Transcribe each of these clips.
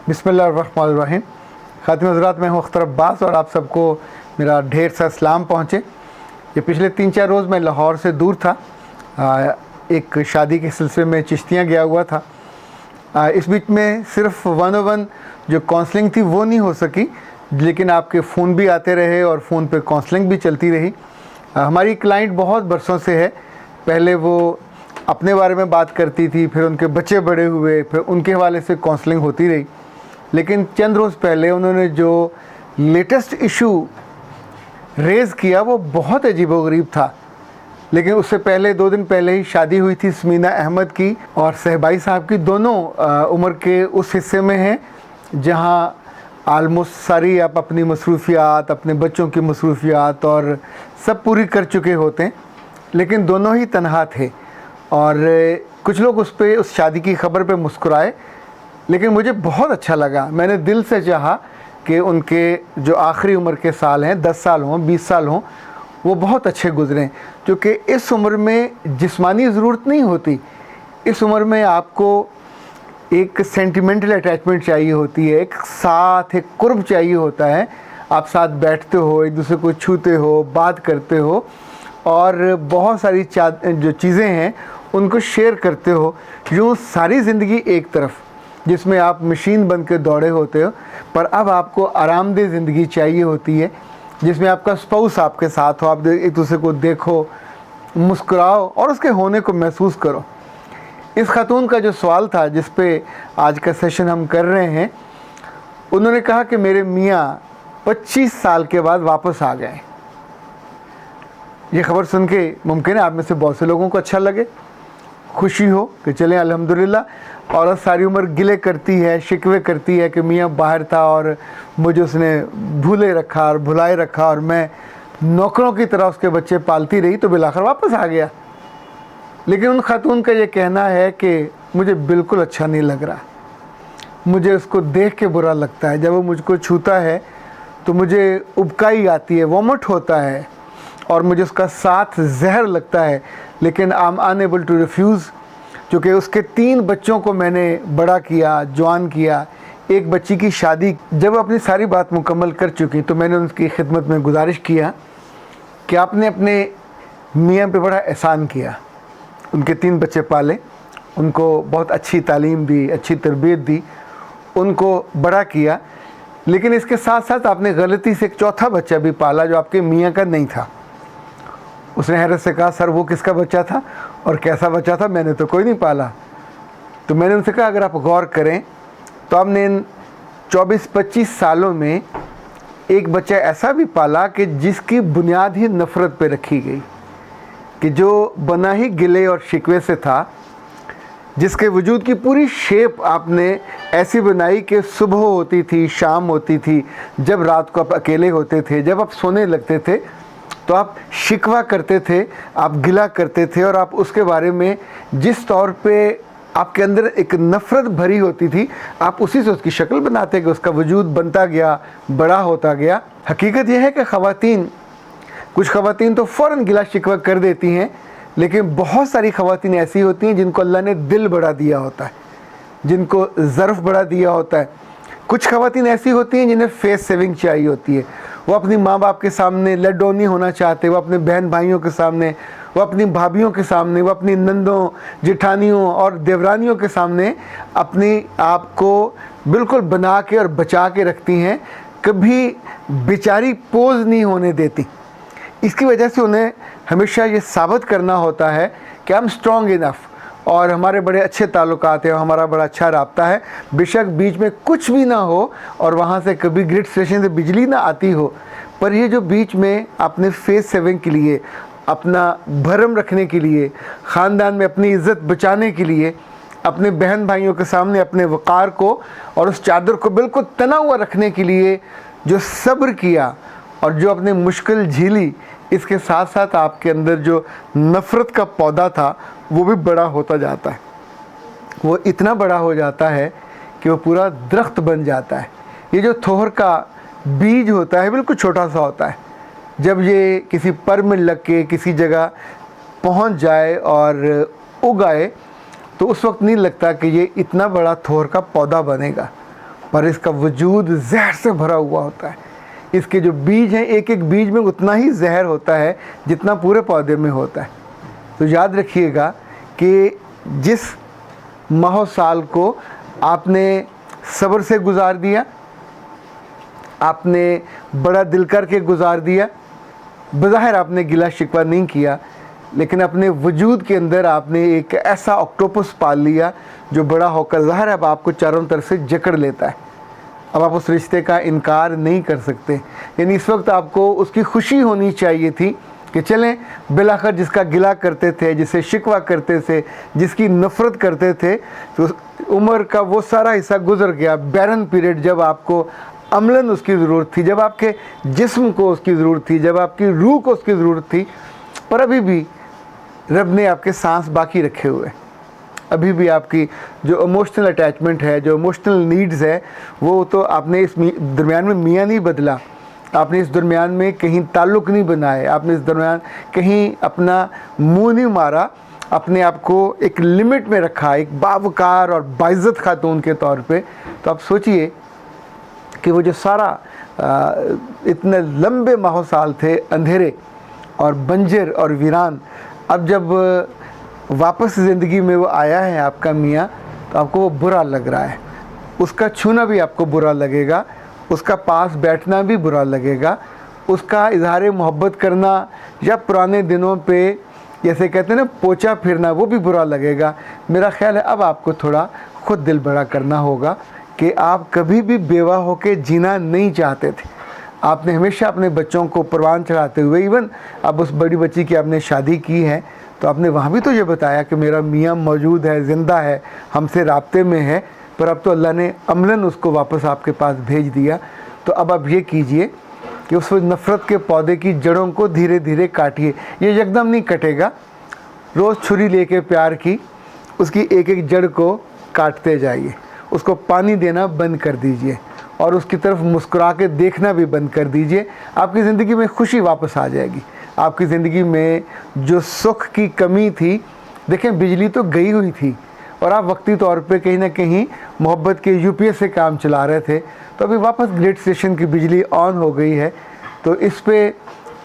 बिस्मिल्लाहिर्रहमानिर्रहीम। ख़ातिन हज़रात, मैं हूँ अख्तर अब्बास और आप सबको मेरा ढेर सा सलाम पहुँचे। ये पिछले 3-4 रोज़ मैं लाहौर से दूर था, एक शादी के सिलसिले में चिश्तियाँ गया हुआ था। इस बीच में सिर्फ 101 जो काउंसलिंग थी वो नहीं हो सकी, लेकिन आपके फ़ोन भी आते रहे और फ़ोन पे काउंसलिंग भी चलती रही। हमारी क्लाइंट बहुत बरसों से है। पहले वो अपने बारे में बात करती थी, फिर उनके बच्चे बड़े हुए, फिर उनके हवाले से काउंसलिंग होती रही। लेकिन चंद रोज़ पहले उन्होंने जो लेटेस्ट इशू रेज़ किया वो बहुत अजीबोगरीब था। लेकिन उससे पहले 2 दिन पहले ही शादी हुई थी स्मीना अहमद की और सहबाई साहब की। दोनों उम्र के उस हिस्से में हैं जहां आलमोस्ट सारी आप अपनी मसरूफियात, अपने बच्चों की मसरूफियात और सब पूरी कर चुके होते हैं, लेकिन दोनों ही तन्हा थे। और कुछ लोग उस शादी की ख़बर पे मुस्कुराए, लेकिन मुझे बहुत अच्छा लगा। मैंने दिल से चाहा कि उनके जो आखिरी उम्र के साल हैं, 10 साल हों, 20 साल हों, वो बहुत अच्छे गुज़रें। क्योंकि इस उम्र में जिस्मानी ज़रूरत नहीं होती, इस उम्र में आपको एक सेंटिमेंटल अटैचमेंट चाहिए होती है, एक साथ, एक कुर्ब चाहिए होता है। आप साथ बैठते हो, एक दूसरे को छूते हो, बात करते हो और बहुत सारी जो चीज़ें हैं उनको शेयर करते हो। यूँ सारी ज़िंदगी एक तरफ जिसमें आप मशीन बन के दौड़े होते हो, पर अब आपको आरामदेह ज़िंदगी चाहिए होती है जिसमें आपका स्पाउस आपके साथ हो, आप एक दूसरे को देखो, मुस्कुराओ और उसके होने को महसूस करो। इस खातून का जो सवाल था जिस पे आज का सेशन हम कर रहे हैं, उन्होंने कहा कि मेरे मियाँ 25 साल के बाद वापस आ गए। ये ख़बर सुन के मुमकिन है आप में से बहुत से लोगों को अच्छा लगे, खुशी हो कि चलें अल्हम्दुलिल्लाह। औरत सारी उम्र गिले करती है, शिकवे करती है कि मियाँ बाहर था और मुझे उसने भूले रखा और भुलाए रखा और मैं नौकरों की तरह उसके बच्चे पालती रही, तो बिलाखिर वापस आ गया। लेकिन उन खातून का ये कहना है कि मुझे बिल्कुल अच्छा नहीं लग रहा, मुझे उसको देख के बुरा लगता है। जब वो मुझको छूता है तो मुझे उबकाई आती है, वॉमिट होता है और मुझे उसका साथ जहर लगता है। लेकिन I am unable to refuse, क्योंकि उसके 3 बच्चों को मैंने बड़ा किया, जवान किया। एक बच्ची की शादी जब अपनी सारी बात मुकम्मल कर चुकी तो मैंने उनकी खिदमत में गुजारिश किया कि आपने अपने मियाँ पे बड़ा एहसान किया, उनके 3 बच्चे पाले, उनको बहुत अच्छी तालीम दी, अच्छी तरबियत दी, उनको बड़ा किया। लेकिन इसके साथ साथ आपने गलती से एक चौथा बच्चा भी पाला जो आपके मियाँ का नहीं था। उसने हैरत से कहा, सर वो किसका बच्चा था और कैसा बच्चा था? मैंने तो कोई नहीं पाला। तो मैंने उनसे कहा, अगर आप गौर करें तो आपने इन 24-25 सालों में एक बच्चा ऐसा भी पाला कि जिसकी बुनियाद ही नफ़रत पे रखी गई, कि जो बना ही गिले और शिकवे से था, जिसके वजूद की पूरी शेप आपने ऐसी बनाई कि सुबह होती थी, शाम होती थी, जब रात को आप अकेले होते थे, जब आप सोने लगते थे तो आप शिकवा करते थे, आप गिला करते थे और आप उसके बारे में जिस तौर पे आपके अंदर एक नफ़रत भरी होती थी, आप उसी से उसकी शक्ल बनाते कि उसका वजूद बनता गया, बड़ा होता गया। हकीकत यह है कि कुछ ख़वातीन तो फ़ौरन गिला शिकवा कर देती हैं, लेकिन बहुत सारी ख़वातीन ऐसी होती हैं जिनको अल्लाह ने दिल बड़ा दिया होता है, जिनको ज़र्फ़ बड़ा दिया होता है। कुछ ख़वातीन ऐसी होती हैं जिन्हें फेस सेविंग चाहिए होती है। वो अपनी माँ बाप के सामने लेट नहीं होना चाहते, वो अपने बहन भाइयों के सामने, वो अपनी भाभियों के सामने, वो अपनी नंदों, जेठानियों और देवरानियों के सामने अपनी आप को बिल्कुल बना के और बचा के रखती हैं, कभी बेचारी पोज नहीं होने देती। इसकी वजह से उन्हें हमेशा ये साबित करना होता है कि हम स्ट्रॉन्ग इनफ और हमारे बड़े अच्छे ताल्लुकात हैं, हमारा बड़ा अच्छा राब्ता है। बेशक बीच में कुछ भी ना हो और वहाँ से कभी ग्रिड स्टेशन से बिजली ना आती हो, पर ये जो बीच में अपने फेस सेविंग के लिए, अपना भरम रखने के लिए, ख़ानदान में अपनी इज़्ज़त बचाने के लिए, अपने बहन भाइयों के सामने अपने वक़ार को और उस चादर को बिल्कुल तना हुआ रखने के लिए जो सब्र किया और जो अपने मुश्किल झेली, इसके साथ साथ आपके अंदर जो नफ़रत का पौधा था वो भी बड़ा होता जाता है। वो इतना बड़ा हो जाता है कि वो पूरा दरख्त बन जाता है। ये जो थोहर का बीज होता है बिल्कुल छोटा सा होता है, जब ये किसी पर में लग के किसी जगह पहुंच जाए और उग आए तो उस वक्त नहीं लगता कि ये इतना बड़ा थोहर का पौधा बनेगा। पर इसका वजूद जहर से भरा हुआ होता है। इसके जो बीज हैं, एक एक बीज में उतना ही जहर होता है जितना पूरे पौधे में होता है। तो याद रखिएगा कि जिस माह साल को आपने सब्र से गुजार दिया, आपने बड़ा दिल करके गुजार दिया, बज़ाहिर आपने गिला शिकवा नहीं किया, लेकिन अपने वजूद के अंदर आपने एक ऐसा ऑक्टोपस पाल लिया जो बड़ा होकर ज़ाहिर अब आपको चारों तरफ से जकड़ लेता है। अब आप उस रिश्ते का इनकार नहीं कर सकते। यानी इस वक्त आपको उसकी खुशी होनी चाहिए थी कि चलें, बिलाखिर जिसका गिला करते थे, जिसे शिकवा करते थे, जिसकी नफ़रत करते थे, तो उम्र का वो सारा हिस्सा गुजर गया। बैरन पीरियड, जब आपको अमलन उसकी ज़रूरत थी, जब आपके जिस्म को उसकी ज़रूरत थी, जब आपकी रूह को उसकी ज़रूरत थी, पर अभी भी रब ने आपके सांस बाकी रखे हुए। अभी भी आपकी जो इमोशनल अटैचमेंट है, जो इमोशनल नीड्स है, वो तो आपने इस दरमियान में मियाँ नहीं बदला, आपने इस दरमियान में कहीं ताल्लुक़ नहीं बनाए, आपने इस दरमियान कहीं अपना मुंह नहीं मारा, अपने आप को एक लिमिट में रखा, एक बावकार और बाइज़्ज़त खातून के तौर पे। तो आप सोचिए कि वो जो सारा इतने लंबे माह साल थे अंधेरे और बंजर और वीरान, अब जब वापस ज़िंदगी में वो आया है आपका मियाँ, तो आपको वो बुरा लग रहा है। उसका छूना भी आपको बुरा लगेगा, उसका पास बैठना भी बुरा लगेगा, उसका इजहार मोहब्बत करना या पुराने दिनों पे जैसे कहते हैं ना पोछा फिरना, वो भी बुरा लगेगा। मेरा ख्याल है अब आपको थोड़ा खुद दिल बड़ा करना होगा कि आप कभी भी बेवा होकर जीना नहीं चाहते थे। आपने हमेशा अपने बच्चों को परवान चढ़ाते हुए, इवन अब उस बड़ी बच्ची की आपने शादी की है, तो आपने वहाँ भी तो ये बताया कि मेरा मियाँ मौजूद है, ज़िंदा है, हमसे राब्ते में है, पर अब तो अल्लाह ने अमलन उसको वापस आपके पास भेज दिया। तो अब आप ये कीजिए कि उस नफ़रत के पौधे की जड़ों को धीरे धीरे काटिए। ये एकदम नहीं कटेगा, रोज़ छुरी लेके प्यार की उसकी एक एक जड़ को काटते जाइए, उसको पानी देना बंद कर दीजिए और उसकी तरफ मुस्कुरा के देखना भी बंद कर दीजिए। आपकी ज़िंदगी में खुशी वापस आ जाएगी। आपकी ज़िंदगी में जो सुख की कमी थी, देखें बिजली तो गई हुई थी और आप वक्ती तौर पे कहीं ना कहीं मोहब्बत के यूपीएस से काम चला रहे थे, तो अभी वापस ग्रिड स्टेशन की बिजली ऑन हो गई है। तो इस पे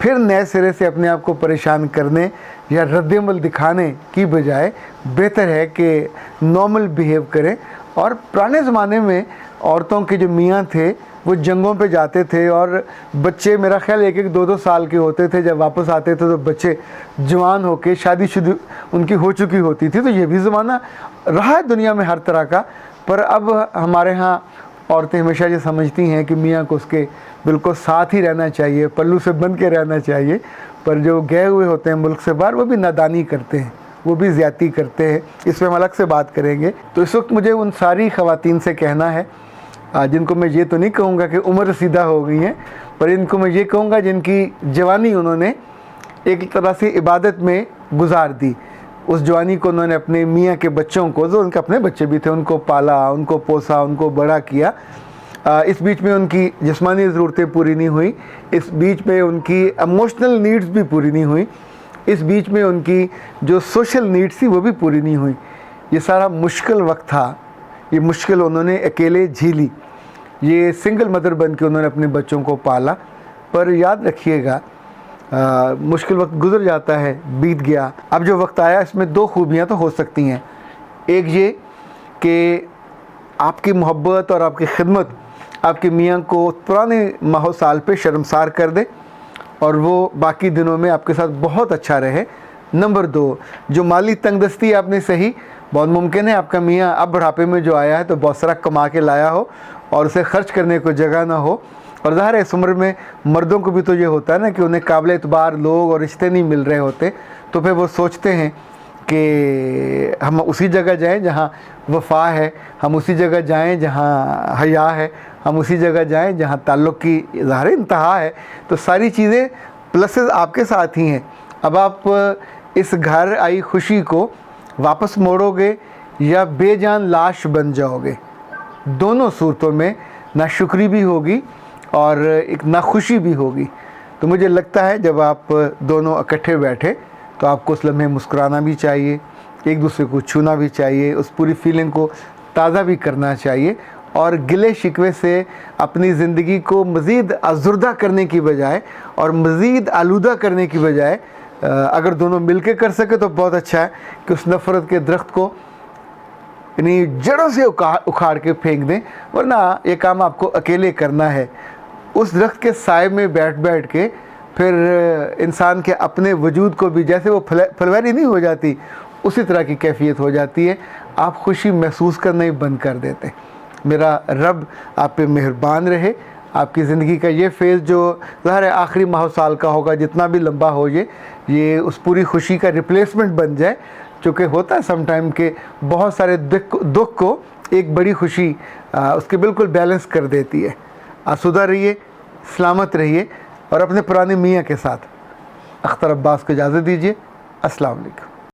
फिर नए सिरे से अपने आप को परेशान करने या रद्दमल दिखाने की बजाय बेहतर है कि नॉर्मल बिहेव करें। और पुराने ज़माने में औरतों के जो मियाँ थे वो जंगों पे जाते थे और बच्चे मेरा ख्याल 1-1, 2-2 साल के होते थे, जब वापस आते थे तो बच्चे जवान होके शादीशुदा उनकी हो चुकी होती थी। तो ये भी ज़माना रहा है दुनिया में हर तरह का। पर अब हमारे यहाँ औरतें हमेशा ये समझती हैं कि मियाँ को उसके बिल्कुल साथ ही रहना चाहिए, पल्लू से बंध के रहना चाहिए। पर जो गए हुए होते हैं मुल्क से बाहर, वो भी नादानी करते हैं, वो भी ज़्यादती करते हैं। इस पर हम अलग से बात करेंगे। तो इस वक्त मुझे उन सारी ख़वातीन से कहना है जिनको मैं ये तो नहीं कहूँगा कि उम्र सीधा हो गई है, पर इनको मैं ये कहूँगा जिनकी जवानी उन्होंने एक तरह से इबादत में गुजार दी। उस जवानी को उन्होंने अपने मियाँ के बच्चों को, जो उनके अपने बच्चे भी थे, उनको पाला, उनको पोसा, उनको बड़ा किया। इस बीच में उनकी जिस्मानी ज़रूरतें पूरी नहीं हुई, इस बीच में उनकी इमोशनल नीड्स भी पूरी नहीं हुई, इस बीच में उनकी जो सोशल नीड्स थी वो भी पूरी नहीं हुई। ये सारा मुश्किल वक्त था, ये मुश्किल उन्होंने अकेले झेली, ये सिंगल मदर बन के उन्होंने अपने बच्चों को पाला। पर याद रखिएगा मुश्किल वक्त गुजर जाता है, बीत गया। अब जो वक्त आया इसमें 2 खूबियाँ तो हो सकती हैं। एक ये कि आपकी मोहब्बत और आपकी खिदमत आपके मियाँ को पुराने माह साल पे शर्मसार कर दे और वो बाकी दिनों में आपके साथ बहुत अच्छा रहे। नंबर 2, जो माली तंगदस्ती आपने सही, बहुत मुमकिन है आपका मियाँ अब बुढ़ापे में जो आया है तो बहुत सारा कमा के लाया हो और उसे खर्च करने को जगह ना हो। और ज़ाहिर है इस उम्र में मर्दों को भी तो ये होता है ना कि उन्हें काबिल एतबार लोग और रिश्ते नहीं मिल रहे होते, तो फिर वो सोचते हैं कि हम उसी जगह जाएं जहाँ वफ़ा है, हम उसी जगह जाएं जहाँ हया है, हम उसी जगह जाएं जहाँ ताल्लुक़ की ज़ाहिर इंतहा है। तो सारी चीज़ें प्लसेस आपके साथ ही हैं। अब आप इस घर आई खुशी को वापस मोड़ोगे या बेजान लाश बन जाओगे। दोनों सूरतों में नाशुक्री भी होगी और एक नाखुशी भी होगी। तो मुझे लगता है जब आप दोनों इकट्ठे बैठे तो आपको उस लम्हे मुस्कुराना भी चाहिए, एक दूसरे को छूना भी चाहिए, उस पूरी फीलिंग को ताज़ा भी करना चाहिए और गिले शिकवे से अपनी ज़िंदगी को मज़ीद अज़ुर्दा करने की बजाय और मज़ीद आलूदा करने की बजाय अगर दोनों मिलके कर सके तो बहुत अच्छा है कि उस नफ़रत के दरख्त को इन्हीं जड़ों से उखाड़ के फेंक दें, वरना ये काम आपको अकेले करना है। उस दरख्त के साए में बैठ बैठ के फिर इंसान के अपने वजूद को भी जैसे वो फलवैरी नहीं हो जाती, उसी तरह की कैफियत हो जाती है। आप खुशी महसूस करना ही बंद कर देते। मेरा रब आप पे मेहरबान रहे। आपकी ज़िंदगी का ये फ़ेज़ जो ज़ाहिर है आखिरी माह साल का होगा, जितना भी लंबा हो ये उस पूरी खुशी का रिप्लेसमेंट बन जाए। चूँकि होता है समटाइम के बहुत सारे दुख को एक बड़ी खुशी उसके बिल्कुल बैलेंस कर देती है। आसूदा रहिए, सलामत रहिए और अपने पुराने मियाँ के साथ अख्तर अब्बास को इजाज़त दीजिए। अस्सलाम वालेकुम।